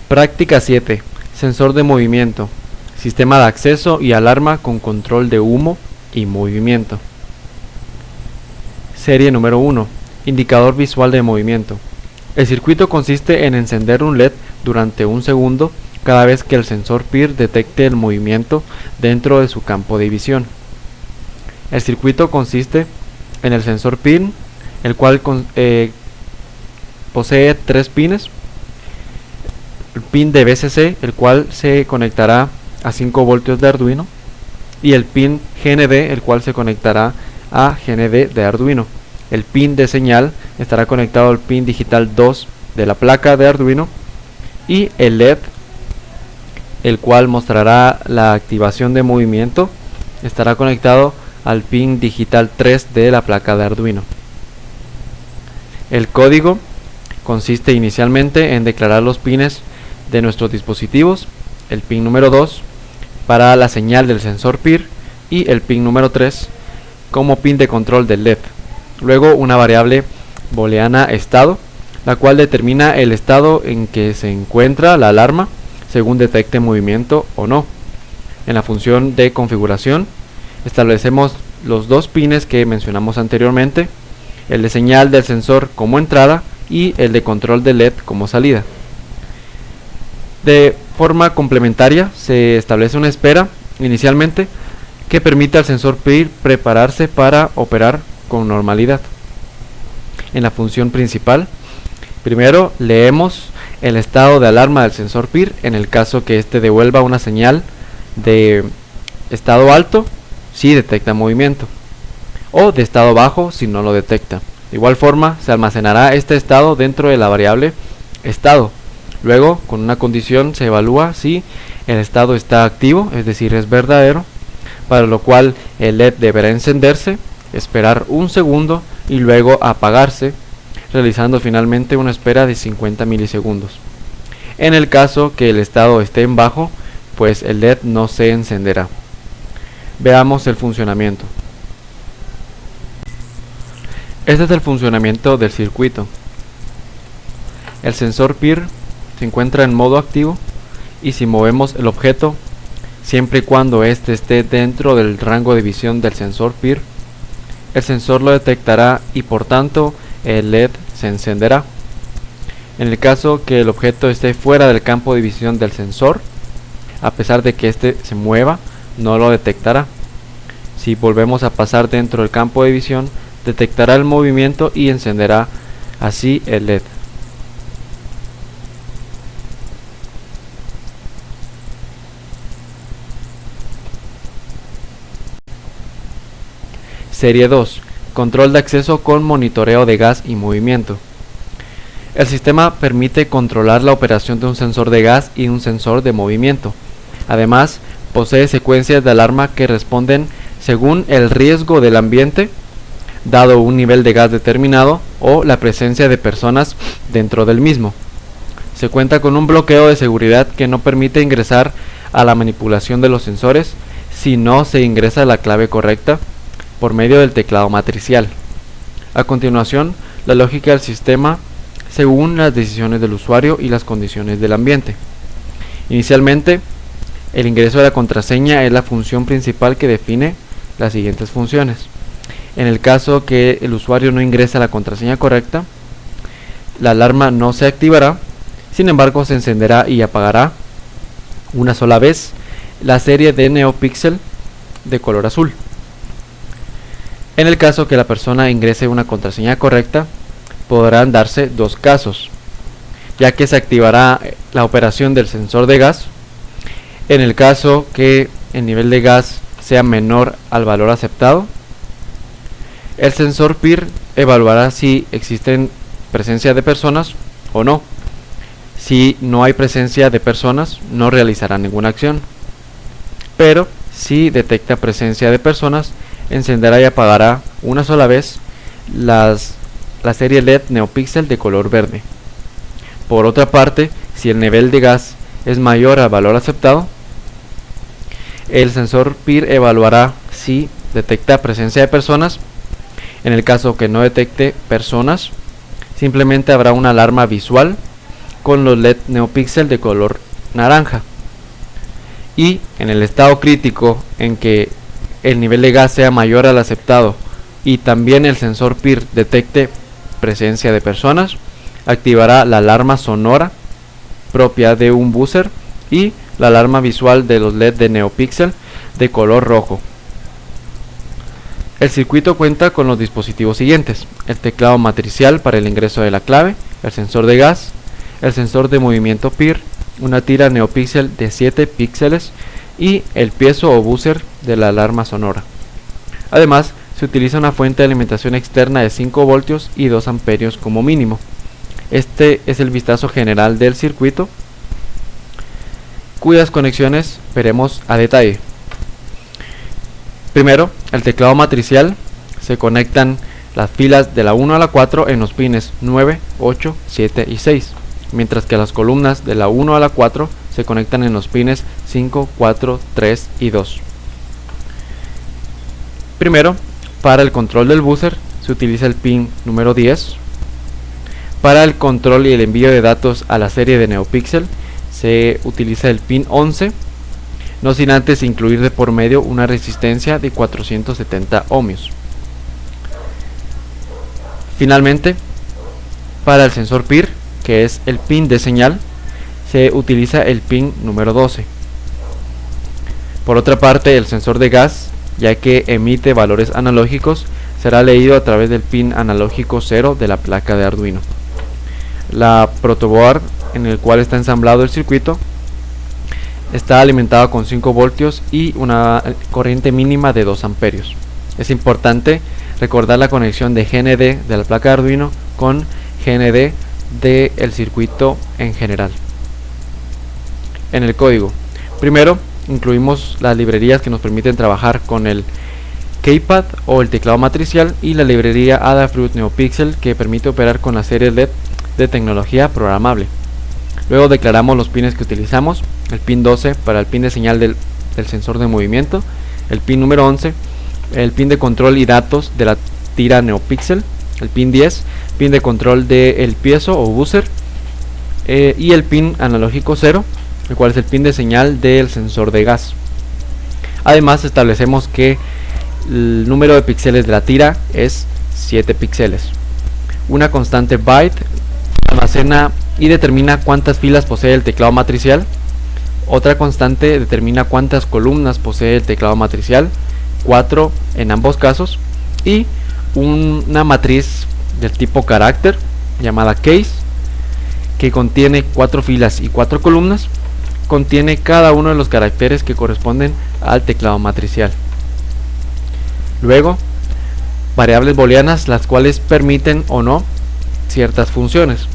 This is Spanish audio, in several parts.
Práctica 7. Sensor de movimiento. Sistema de acceso y alarma con control de humo y movimiento. Serie número 1. Indicador visual de movimiento. El circuito consiste en encender un LED durante un segundo cada vez que el sensor PIR detecte el movimiento dentro de su campo de visión. El circuito consiste en el sensor PIN, el cual posee 3 pines. El pin de VCC, el cual se conectará a 5 voltios de Arduino, y el pin GND, el cual se conectará a GND de Arduino. El pin de señal estará conectado al pin digital 2 de la placa de Arduino, y el LED, el cual mostrará la activación de movimiento, estará conectado al pin digital 3 de la placa de Arduino. El código consiste inicialmente en declarar los pines de nuestros dispositivos, el pin número 2 para la señal del sensor PIR y el pin número 3 como pin de control del LED. Luego una variable booleana estado, la cual determina el estado en que se encuentra la alarma según detecte movimiento o no. En la función de configuración establecemos los 2 pines que mencionamos anteriormente, el de señal del sensor como entrada y el de control del LED como salida. De forma complementaria se establece una espera inicialmente que permite al sensor PIR prepararse para operar con normalidad. En la función principal, primero leemos el estado de alarma del sensor PIR en el caso que éste devuelva una señal de estado alto si detecta movimiento, o de estado bajo si no lo detecta. De igual forma se almacenará este estado dentro de la variable estado. Luego, con una condición se evalúa si el estado está activo, es decir, es verdadero, para lo cual el LED deberá encenderse, esperar un segundo y luego apagarse, realizando finalmente una espera de 50 milisegundos. En el caso que el estado esté en bajo, pues el LED no se encenderá. Veamos el funcionamiento. Este es el funcionamiento del circuito. El sensor PIR se encuentra en modo activo, y si movemos el objeto, siempre y cuando éste esté dentro del rango de visión del sensor PIR, el sensor lo detectará y por tanto el LED se encenderá. En el caso que el objeto esté fuera del campo de visión del sensor, a pesar de que éste se mueva, no lo detectará. Si volvemos a pasar dentro del campo de visión, detectará el movimiento y encenderá así el LED. Serie 2. Control de acceso con monitoreo de gas y movimiento. El sistema permite controlar la operación de un sensor de gas y un sensor de movimiento. Además, posee secuencias de alarma que responden según el riesgo del ambiente, dado un nivel de gas determinado o la presencia de personas dentro del mismo. Se cuenta con un bloqueo de seguridad que no permite ingresar a la manipulación de los sensores si no se ingresa la clave correcta por medio del teclado matricial. A continuación, la lógica del sistema según las decisiones del usuario y las condiciones del ambiente. Inicialmente, el ingreso de la contraseña es la función principal que define las siguientes funciones. En el caso que el usuario no ingrese la contraseña correcta, la alarma no se activará, sin embargo se encenderá y apagará una sola vez la serie de NeoPixel de color azul. En el caso que la persona ingrese una contraseña correcta, podrán darse 2 casos, ya que se activará la operación del sensor de gas. En el caso que el nivel de gas sea menor al valor aceptado, el sensor PIR evaluará si existen presencia de personas o no. Si no hay presencia de personas, no realizará ninguna acción, pero si detecta presencia de personas, encenderá y apagará una sola vez la serie LED NeoPixel de color verde. Por otra parte, si el nivel de gas es mayor al valor aceptado, el sensor PIR evaluará si detecta presencia de personas. En el caso que no detecte personas, simplemente habrá una alarma visual con los LED NeoPixel de color naranja. Y en el estado crítico en que el nivel de gas sea mayor al aceptado y también el sensor PIR detecte presencia de personas, activará la alarma sonora propia de un buzzer y la alarma visual de los LED de NeoPixel de color rojo. El circuito cuenta con los dispositivos siguientes: el teclado matricial para el ingreso de la clave, el sensor de gas, el sensor de movimiento PIR, una tira NeoPixel de 7 píxeles y el piezo o buzzer de la alarma sonora. Además, se utiliza una fuente de alimentación externa de 5 voltios y 2 amperios como mínimo. Este es el vistazo general del circuito, cuyas conexiones veremos a detalle. Primero, el teclado matricial. Se conectan las filas de la 1 a la 4 en los pines 9, 8, 7 y 6, mientras que las columnas de la 1 a la 4 se conectan en los pines 5, 4, 3 y 2. Primero, para el control del buzzer se utiliza el pin número 10. Para el control y el envío de datos a la serie de NeoPixel se utiliza el pin 11, no sin antes incluir de por medio una resistencia de 470 ohmios. Finalmente, para el sensor PIR, que es el pin de señal, se utiliza el pin número 12. Por otra parte, el sensor de gas, ya que emite valores analógicos, será leído a través del pin analógico 0 de la placa de Arduino. La protoboard en el cual está ensamblado el circuito está alimentado con 5 voltios y una corriente mínima de 2 amperios. Es importante recordar la conexión de GND de la placa de Arduino con GND del circuito en general. En el código, primero incluimos las librerías que nos permiten trabajar con el keypad o el teclado matricial y la librería Adafruit NeoPixel, que permite operar con la serie LED de tecnología programable. Luego declaramos los pines que utilizamos: el pin 12 para el pin de señal del sensor de movimiento, el pin número 11, el pin de control y datos de la tira NeoPixel, el pin 10, pin de control del piezo o buzzer, y el pin analógico 0, el cual es el pin de señal del sensor de gas. Además, establecemos que el número de píxeles de la tira es 7 píxeles. Una constante byte almacena y determina cuántas filas posee el teclado matricial. Otra constante determina cuántas columnas posee el teclado matricial, 4 en ambos casos, y una matriz del tipo carácter llamada case, que contiene 4 filas y 4 columnas. Contiene cada uno de los caracteres que corresponden al teclado matricial. Luego, variables booleanas, las cuales permiten o no ciertas funciones.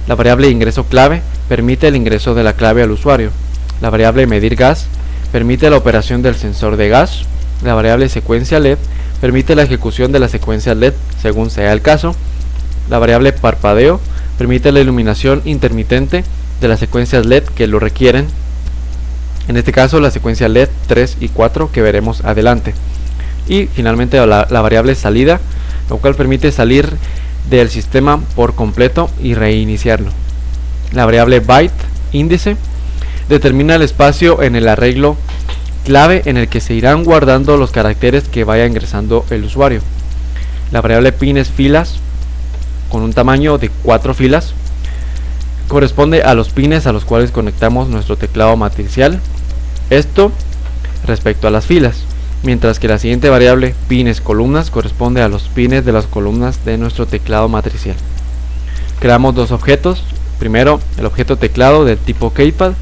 La variable ingreso clave permite el ingreso de la clave al usuario. La variable medir gas permite la operación del sensor de gas. La variable secuencia LED permite la ejecución de la secuencia LED según sea el caso. La variable parpadeo permite la iluminación intermitente de las secuencias LED que lo requieren. En este caso, la secuencia LED 3 y 4, que veremos adelante. Y finalmente la variable salida, lo cual permite salir del sistema por completo y reiniciarlo. La variable byte índice determina el espacio en el arreglo clave en el que se irán guardando los caracteres que vaya ingresando el usuario. La variable pines filas, con un tamaño de 4 filas, corresponde a los pines a los cuales conectamos nuestro teclado matricial, esto respecto a las filas, mientras que la siguiente variable pines columnas corresponde a los pines de las columnas de nuestro teclado matricial. Creamos dos objetos. Primero, el objeto teclado del tipo keypad,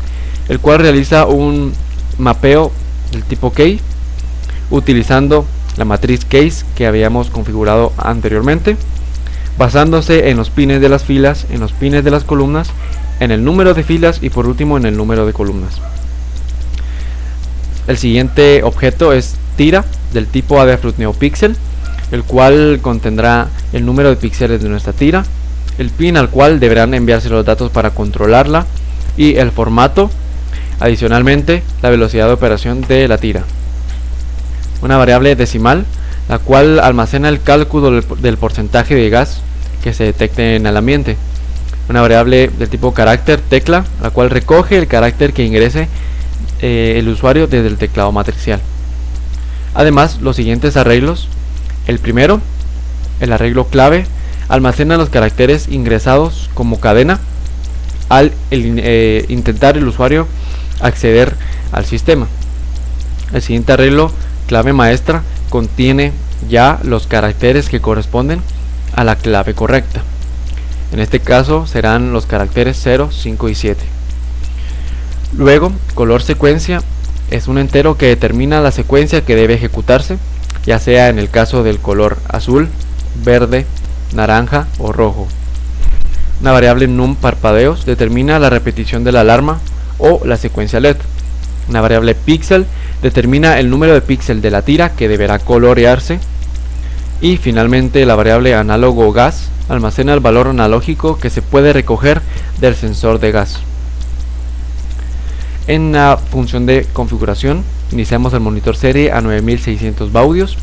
el cual realiza un mapeo del tipo key utilizando la matriz case que habíamos configurado anteriormente, basándose en los pines de las filas, en los pines de las columnas, en el número de filas y por último en el número de columnas. El siguiente objeto es tira del tipo Adafruit NeoPixel, el cual contendrá el número de píxeles de nuestra tira, el pin al cual deberán enviarse los datos para controlarla y el formato, adicionalmente la velocidad de operación de la tira. Una variable decimal, la cual almacena el cálculo del porcentaje de gas que se detecte en el ambiente. una variable del tipo carácter tecla, la cual recoge el carácter que ingrese el usuario desde el teclado matricial. Además, los siguientes arreglos: el primero, el arreglo clave, almacena los caracteres ingresados como cadena al intentar el usuario acceder al sistema. El siguiente arreglo, clave maestra, contiene ya los caracteres que corresponden a la clave correcta. En este caso serán los caracteres 0, 5 y 7. Luego, color secuencia es un entero que determina la secuencia que debe ejecutarse, ya sea en el caso del color azul, verde, naranja o rojo. Una variable num parpadeos determina la repetición de la alarma o la secuencia LED. Una variable pixel determina el número de píxel de la tira que deberá colorearse. Y finalmente la variable análogo gas almacena el valor analógico que se puede recoger del sensor de gas. En la función de configuración iniciamos el monitor serie a 9600 baudios,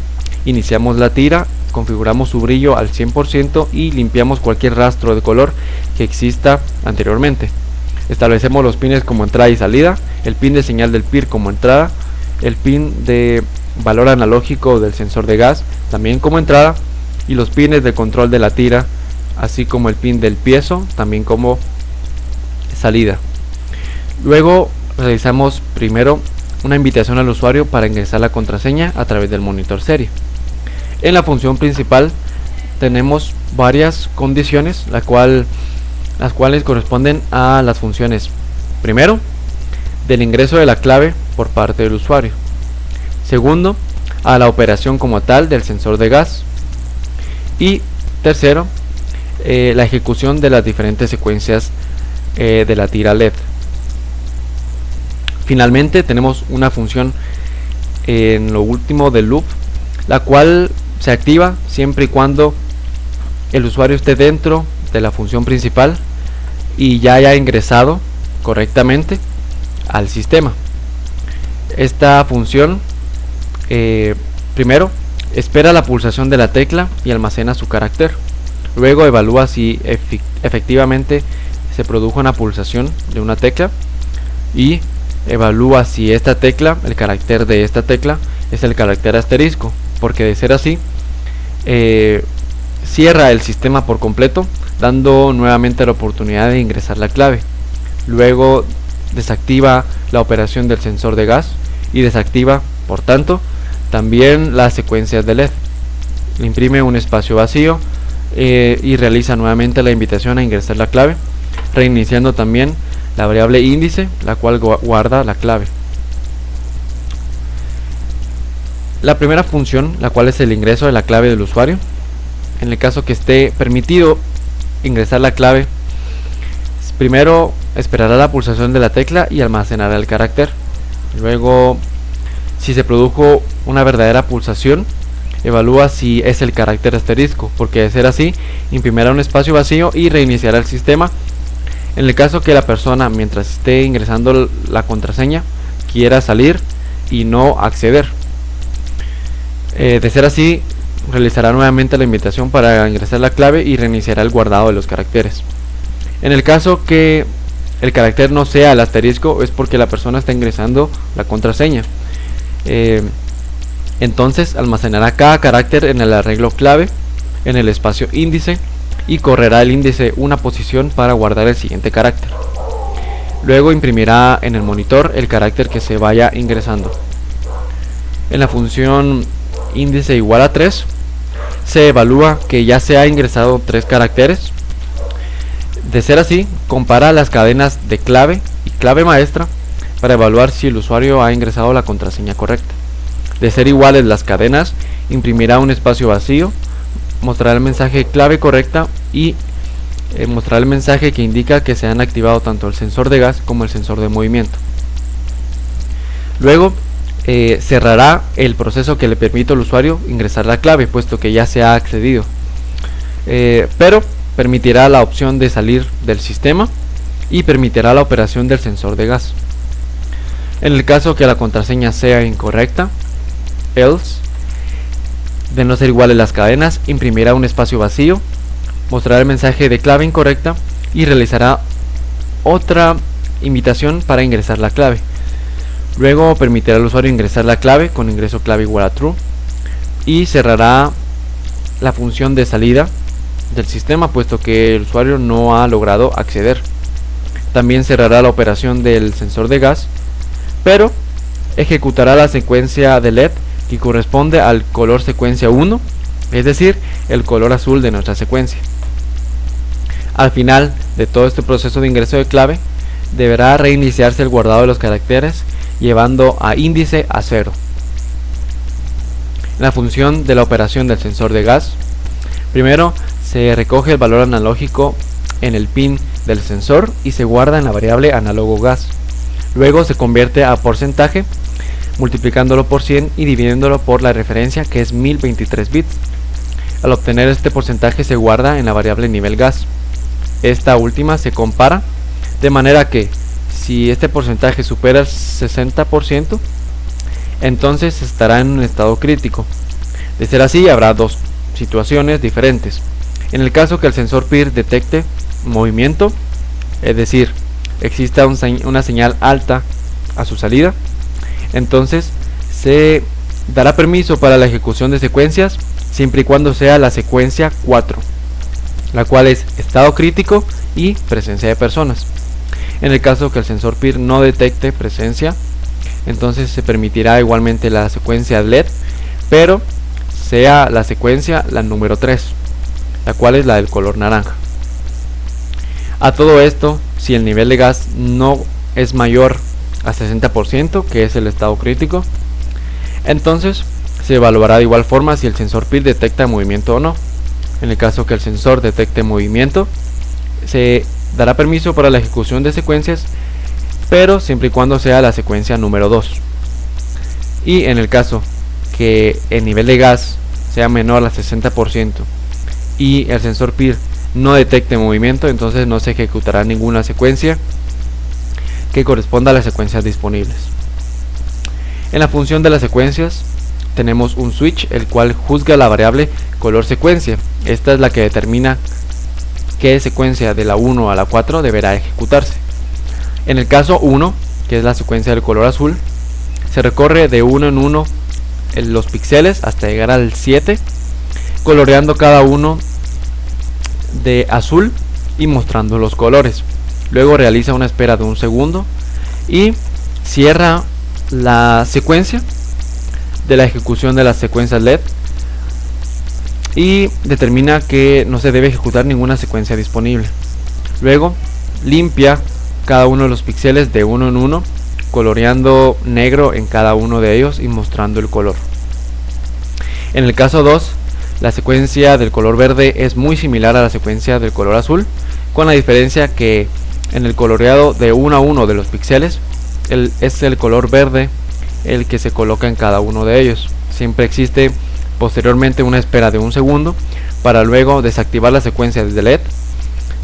iniciamos la tira, configuramos su brillo al 100% y limpiamos cualquier rastro de color que exista anteriormente. Establecemos los pines como entrada y salida, el pin de señal del PIR como entrada, el pin de valor analógico del sensor de gas también como entrada, y los pines de control de la tira, así como el pin del piezo también como salida. Luego realizamos primero una invitación al usuario para ingresar la contraseña a través del monitor serie. En la función principal tenemos varias condiciones, las cuales corresponden a las funciones: primero, del ingreso de la clave por parte del usuario; segundo, a la operación como tal del sensor de gas; y tercero, la ejecución de las diferentes secuencias de la tira LED. Finalmente tenemos una función en lo último del loop, la cual se activa siempre y cuando el usuario esté dentro de la función principal y ya haya ingresado correctamente al sistema. Esta función primero espera la pulsación de la tecla y almacena su carácter. Luego evalúa si efectivamente se produjo una pulsación de una tecla y evalúa si esta tecla, el carácter de esta tecla, es el carácter asterisco, porque de ser así cierra el sistema por completo, dando nuevamente la oportunidad de ingresar la clave. Luego desactiva la operación del sensor de gas y desactiva, por tanto, también las secuencias de LED. Imprime un espacio vacío y realiza nuevamente la invitación a ingresar la clave, reiniciando también la variable índice, la cual guarda la clave. La primera función, la cual es el ingreso de la clave del usuario, en el caso que esté permitido ingresar la clave, primero esperará la pulsación de la tecla y almacenará el carácter. Luego, si se produjo una verdadera pulsación, evalúa si es el carácter asterisco, porque de ser así, imprimirá un espacio vacío y reiniciará el sistema. En el caso que la persona, mientras esté ingresando la contraseña, quiera salir y no acceder, de ser así, realizará nuevamente la invitación para ingresar la clave y reiniciará el guardado de los caracteres. En el caso que el carácter no sea el asterisco, es porque la persona está ingresando la contraseña. Entonces almacenará cada carácter en el arreglo clave, en el espacio índice, y correrá el índice una posición para guardar el siguiente carácter. Luego imprimirá en el monitor el carácter que se vaya ingresando. En la función índice igual a 3 se evalúa que ya se ha ingresado 3 caracteres. De ser así, compara las cadenas de clave y clave maestra para evaluar si el usuario ha ingresado la contraseña correcta. De ser iguales las cadenas, imprimirá un espacio vacío, mostrará el mensaje clave correcta y mostrará el mensaje que indica que se han activado tanto el sensor de gas como el sensor de movimiento. Luego cerrará el proceso que le permite al usuario ingresar la clave, puesto que ya se ha accedido, pero permitirá la opción de salir del sistema y permitirá la operación del sensor de gas. En el caso que la contraseña sea incorrecta, else, de no ser iguales las cadenas, imprimirá un espacio vacío, mostrará el mensaje de clave incorrecta, y realizará otra invitación para ingresar la clave. Luego permitirá al usuario ingresar la clave con ingreso clave igual a true y cerrará la función de salida del sistema, puesto que el usuario no ha logrado acceder. También cerrará la operación del sensor de gas, pero ejecutará la secuencia de LED que corresponde al color secuencia 1, es decir, el color azul de nuestra secuencia. Al final de todo este proceso de ingreso de clave, deberá reiniciarse el guardado de los caracteres, llevando a índice a 0. La función de la operación del sensor de gas: primero se recoge el valor analógico en el pin del sensor y se guarda en la variable análogo gas. Luego se convierte a porcentaje multiplicándolo por 100 y dividiéndolo por la referencia, que es 1023 bits. Al obtener este porcentaje se guarda en la variable nivel gas. Esta última se compara, de manera que si este porcentaje supera el 60%, entonces estará en un estado crítico. De ser así, habrá dos situaciones diferentes. En el caso que el sensor PIR detecte movimiento, es decir, exista una señal alta a su salida, entonces se dará permiso para la ejecución de secuencias siempre y cuando sea la secuencia 4, la cual es estado crítico y presencia de personas. En el caso que el sensor PIR no detecte presencia, entonces se permitirá igualmente la secuencia LED, pero sea la secuencia la número 3, la cual es la del color naranja. A todo esto, si el nivel de gas no es mayor a 60%, que es el estado crítico, entonces se evaluará de igual forma si el sensor PIR detecta movimiento o no. En el caso que el sensor detecte movimiento, se dará permiso para la ejecución de secuencias, pero siempre y cuando sea la secuencia número 2. Y en el caso que el nivel de gas sea menor al 60% y el sensor PIR no detecte movimiento, entonces no se ejecutará ninguna secuencia que corresponda a las secuencias disponibles. En la función de las secuencias tenemos un switch, el cual juzga la variable color secuencia. Esta es la que determina qué secuencia de la 1 a la 4 deberá ejecutarse. En el caso 1, que es la secuencia del color azul, se recorre de 1 en 1 los píxeles hasta llegar al 7, coloreando cada uno de azul y mostrando los colores. Luego realiza una espera de un segundo y cierra la secuencia de la ejecución de las secuencias LED y determina que no se debe ejecutar ninguna secuencia disponible. Luego limpia cada uno de los píxeles de 1 en 1, coloreando negro en cada uno de ellos y mostrando el color. En el caso 2, la secuencia del color verde es muy similar a la secuencia del color azul, con la diferencia que en el coloreado de 1 a 1 de los píxeles es el color verde el que se coloca en cada uno de ellos. Siempre existe posteriormente una espera de un segundo para luego desactivar la secuencia de LED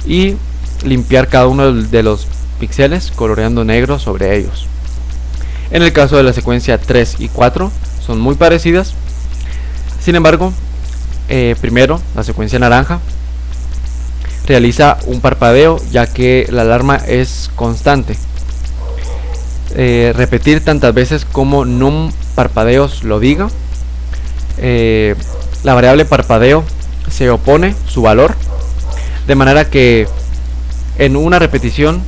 y limpiar cada uno de los píxeles coloreando negro sobre ellos. En el caso de la secuencia 3 y 4 son muy parecidas. Sin embargo, primero la secuencia naranja realiza un parpadeo, ya que la alarma es constante. Repetir tantas veces como num parpadeos lo diga. La variable parpadeo se opone su valor, de manera que en una repetición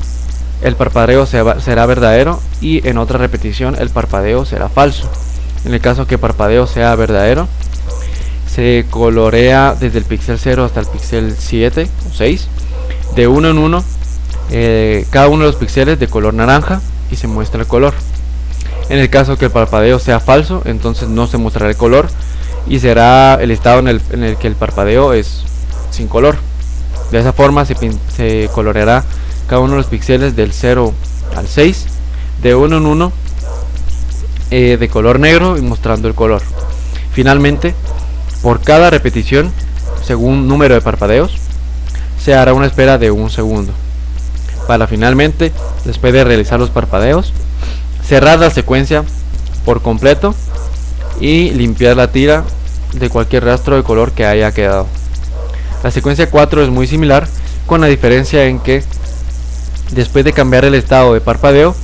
el parpadeo será verdadero y en otra repetición el parpadeo será falso. En el caso que parpadeo sea verdadero, se colorea desde el píxel 0 hasta el píxel 7 o 6 de 1 en 1 cada uno de los píxeles de color naranja y se muestra el color. En el caso que el parpadeo sea falso, entonces no se mostrará el color y será el estado en el que el parpadeo es sin color. De esa forma se coloreará cada uno de los píxeles del 0 al 6 de 1 en 1 de color negro y mostrando el color. Finalmente, por cada repetición, según número de parpadeos, se hará una espera de un segundo, para finalmente, después de realizar los parpadeos, cerrar la secuencia por completo y limpiar la tira de cualquier rastro de color que haya quedado. La secuencia 4 es muy similar, con la diferencia en que después de cambiar el estado de parpadeo,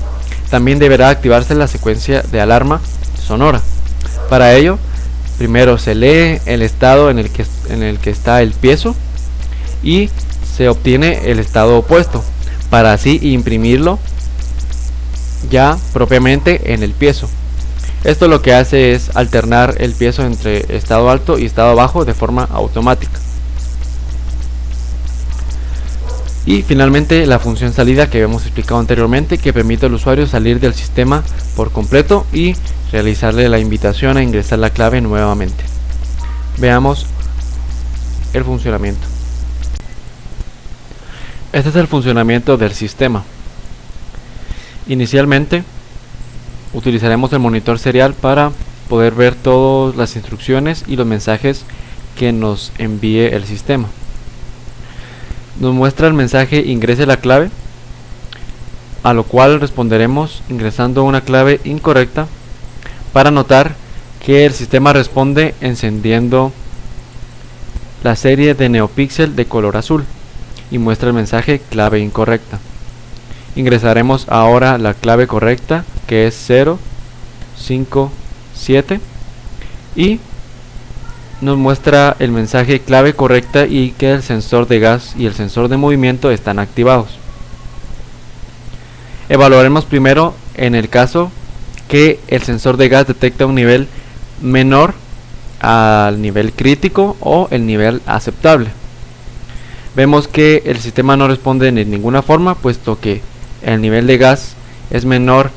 también deberá activarse la secuencia de alarma sonora. Para ello, primero se lee el estado en el que está el piezo y se obtiene el estado opuesto, para así imprimirlo ya propiamente en el piezo. Esto lo que hace es alternar el piezo entre estado alto y estado bajo de forma automática. Y finalmente la función salida que habíamos explicado anteriormente, que permite al usuario salir del sistema por completo y realizarle la invitación a ingresar la clave nuevamente. Veamos el funcionamiento. Este es el funcionamiento del sistema. Inicialmente utilizaremos el monitor serial para poder ver todas las instrucciones y los mensajes que nos envíe el sistema. Nos muestra el mensaje ingrese la clave, a lo cual responderemos ingresando una clave incorrecta, para notar que el sistema responde encendiendo la serie de NeoPixel de color azul y muestra el mensaje clave incorrecta. Ingresaremos ahora la clave correcta, que es 057, y nos muestra el mensaje clave correcta y que el sensor de gas y el sensor de movimiento están activados. Evaluaremos primero en el caso que el sensor de gas detecta un nivel menor al nivel crítico o el nivel aceptable. Vemos que el sistema no responde de ninguna forma, puesto que el nivel de gas es menor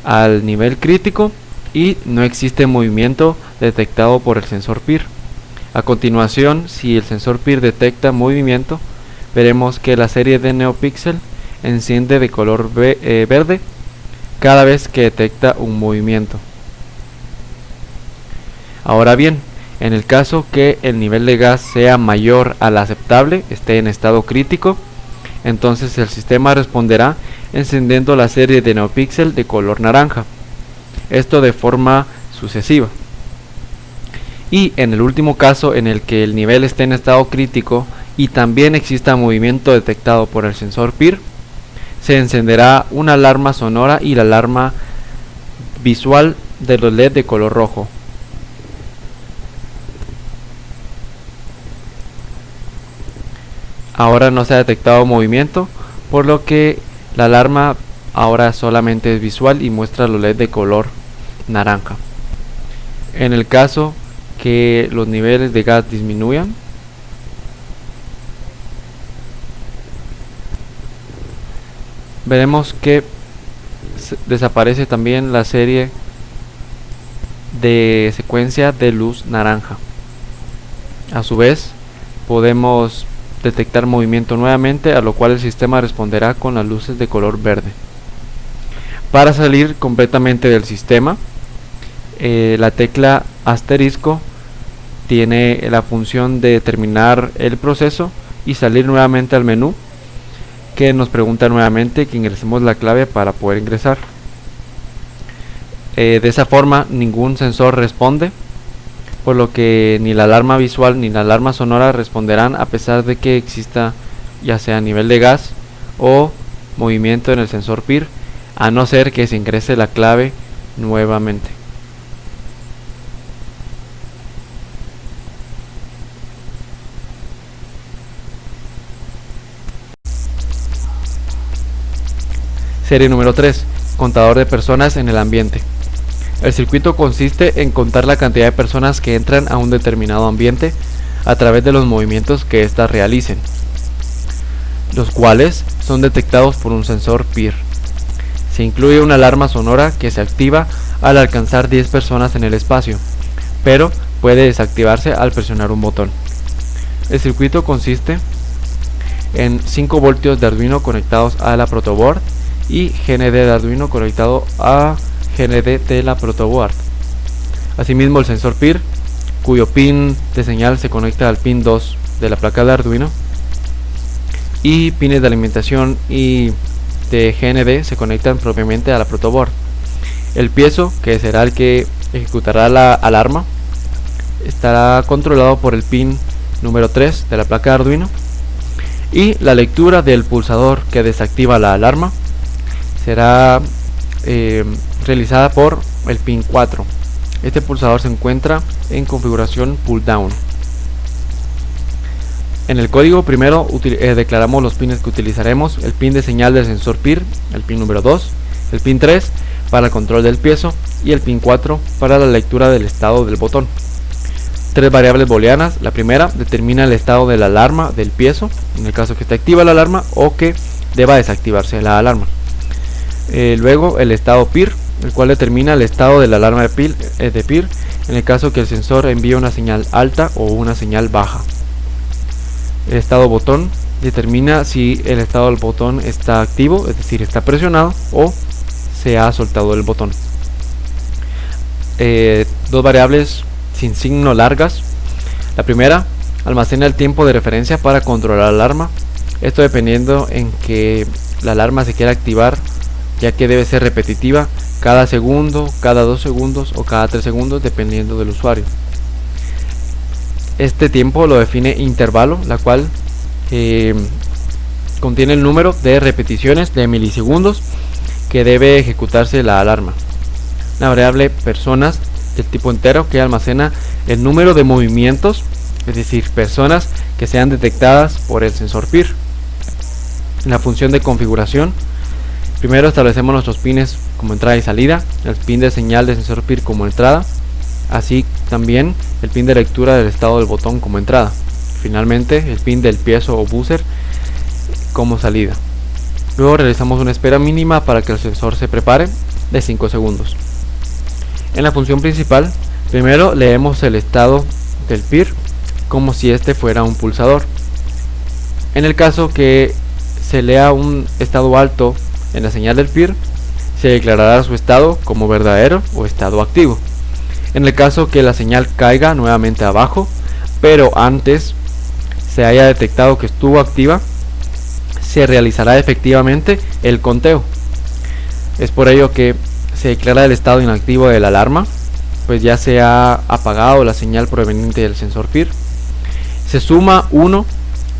al nivel crítico y no existe movimiento detectado por el sensor PIR. A continuación, si el sensor PIR detecta movimiento, veremos que la serie de NeoPixel enciende de color verde cada vez que detecta un movimiento. Ahora bien, en el caso que el nivel de gas sea mayor al aceptable, esté en estado crítico, entonces el sistema responderá encendiendo la serie de NeoPixel de color naranja, esto de forma sucesiva. Y en el último caso, en el que el nivel esté en estado crítico y también exista movimiento detectado por el sensor PIR, se encenderá una alarma sonora y la alarma visual de los LED de color rojo. Ahora no se ha detectado movimiento, por lo que la alarma ahora solamente es visual y muestra los LED de color naranja. En el caso que los niveles de gas disminuyan, veremos que desaparece también la serie de secuencia de luz naranja. A su vez, podemos detectar movimiento nuevamente, a lo cual el sistema responderá con las luces de color verde. Para salir completamente del sistema, la tecla asterisco tiene la función de terminar el proceso y salir nuevamente al menú, que nos pregunta nuevamente que ingresemos la clave para poder ingresar. De esa forma ningún sensor responde, por lo que ni la alarma visual ni la alarma sonora responderán, a pesar de que exista ya sea nivel de gas o movimiento en el sensor PIR, a no ser que se ingrese la clave nuevamente. Serie número 3. Contador de personas en el ambiente. El circuito consiste en contar la cantidad de personas que entran a un determinado ambiente a través de los movimientos que éstas realicen, los cuales son detectados por un sensor PIR. Se incluye una alarma sonora que se activa al alcanzar 10 personas en el espacio, pero puede desactivarse al presionar un botón. El circuito consiste en 5 voltios de Arduino conectados a la protoboard y GND de Arduino conectado a GND de la protoboard. Asimismo, el sensor PIR, cuyo pin de señal se conecta al pin 2 de la placa de Arduino, y pines de alimentación y de GND se conectan propiamente a la protoboard. El piezo, que será el que ejecutará la alarma, estará controlado por el pin número 3 de la placa de Arduino. Y la lectura del pulsador que desactiva la alarma será realizada por el pin 4. Este pulsador se encuentra en configuración pull down. En el código primero declaramos los pines que utilizaremos: el pin de señal del sensor PIR, el pin número 2, el pin 3 para el control del piezo y el pin 4 para la lectura del estado del botón. Tres variables booleanas. La primera determina el estado de la alarma del piezo, en el caso que esté activa la alarma o que deba desactivarse la alarma. Luego el estado PIR, el cual determina el estado de la alarma de PIR en el caso que el sensor envíe una señal alta o una señal baja. El estado botón determina si el estado del botón está activo, es decir, está presionado, o se ha soltado el botón. Dos variables sin signo largas. La primera almacena el tiempo de referencia para controlar la alarma, esto dependiendo en que la alarma se quiera activar, ya que debe ser repetitiva cada segundo, cada 2 segundos o cada 3 segundos dependiendo del usuario. Este tiempo lo define intervalo, la cual contiene el número de repeticiones de milisegundos que debe ejecutarse la alarma. La variable personas del tipo entero, que almacena el número de movimientos, es decir, personas que sean detectadas por el sensor PIR. En la función de configuración, primero establecemos nuestros pines como entrada y salida, el pin de señal del sensor PIR como entrada, así también el pin de lectura del estado del botón como entrada. Finalmente el pin del piezo o buzzer como salida. Luego realizamos una espera mínima para que el sensor se prepare de 5 segundos. En la función principal, primero leemos el estado del PIR como si este fuera un pulsador. En el caso que se lea un estado alto en la señal del PIR, se declarará su estado como verdadero o estado activo. En el caso que la señal caiga nuevamente abajo, pero antes se haya detectado que estuvo activa, se realizará efectivamente el conteo. Es por ello que se declara el estado inactivo de la alarma, pues ya se ha apagado la señal proveniente del sensor PIR. Se suma 1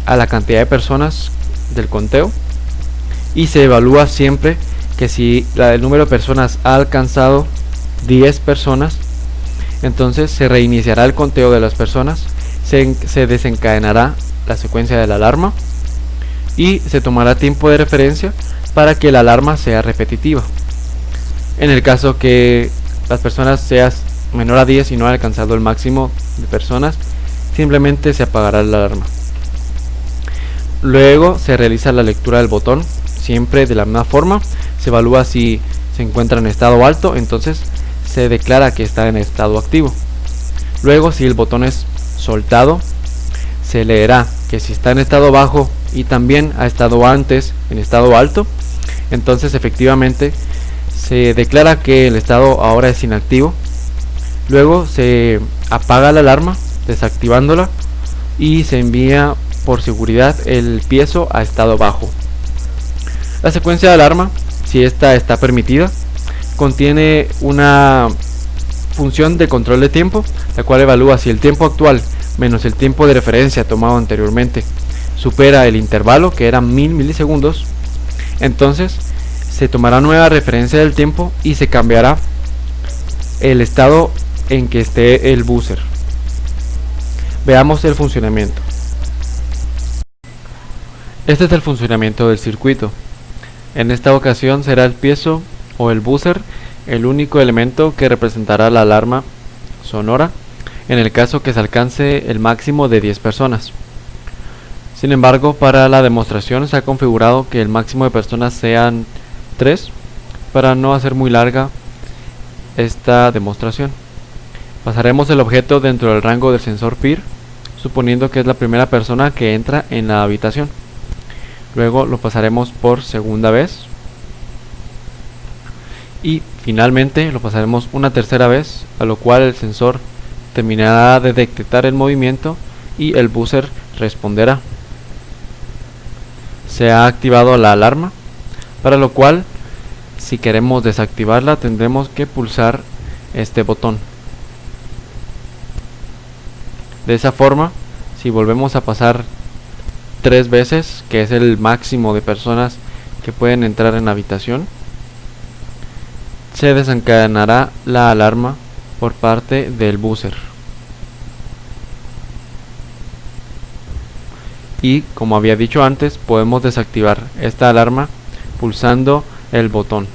a la cantidad de personas del conteo y se evalúa siempre que si el número de personas ha alcanzado 10 personas, entonces se reiniciará el conteo de las personas, se desencadenará la secuencia de la alarma y se tomará tiempo de referencia para que la alarma sea repetitiva. En el caso que las personas sean menor a 10 y no ha alcanzado el máximo de personas, simplemente se apagará la alarma. Luego se realiza la lectura del botón, siempre de la misma forma. Se evalúa si se encuentra en estado alto, entonces se declara que está en estado activo. Luego, si el botón es soltado, se leerá que si está en estado bajo y también ha estado antes en estado alto, entonces efectivamente se declara que el estado ahora es inactivo. Luego se apaga la alarma desactivándola y se envía por seguridad el piezo a estado bajo. La secuencia de alarma, si esta está permitida, contiene una función de control de tiempo, la cual evalúa si el tiempo actual menos el tiempo de referencia tomado anteriormente supera el intervalo, que era 1000 milisegundos, entonces se tomará nueva referencia del tiempo y se cambiará el estado en que esté el buzzer. Veamos el funcionamiento. Este es el funcionamiento del circuito. En esta ocasión será el piezo o el buzzer el único elemento que representará la alarma sonora en el caso que se alcance el máximo de 10 personas. Sin embargo, para la demostración se ha configurado que el máximo de personas sean 3 para no hacer muy larga esta demostración. Pasaremos el objeto dentro del rango del sensor PIR, suponiendo que es la primera persona que entra en la habitación. Luego lo pasaremos por segunda vez y finalmente lo pasaremos una tercera vez, a lo cual el sensor terminará de detectar el movimiento y el buzzer responderá. Se ha activado la alarma, para lo cual si queremos desactivarla tendremos que pulsar este botón. De esa forma, si volvemos a pasar 3 veces, que es el máximo de personas que pueden entrar en la habitación, se desencadenará la alarma por parte del buzzer. Y como había dicho antes, podemos desactivar esta alarma pulsando el botón.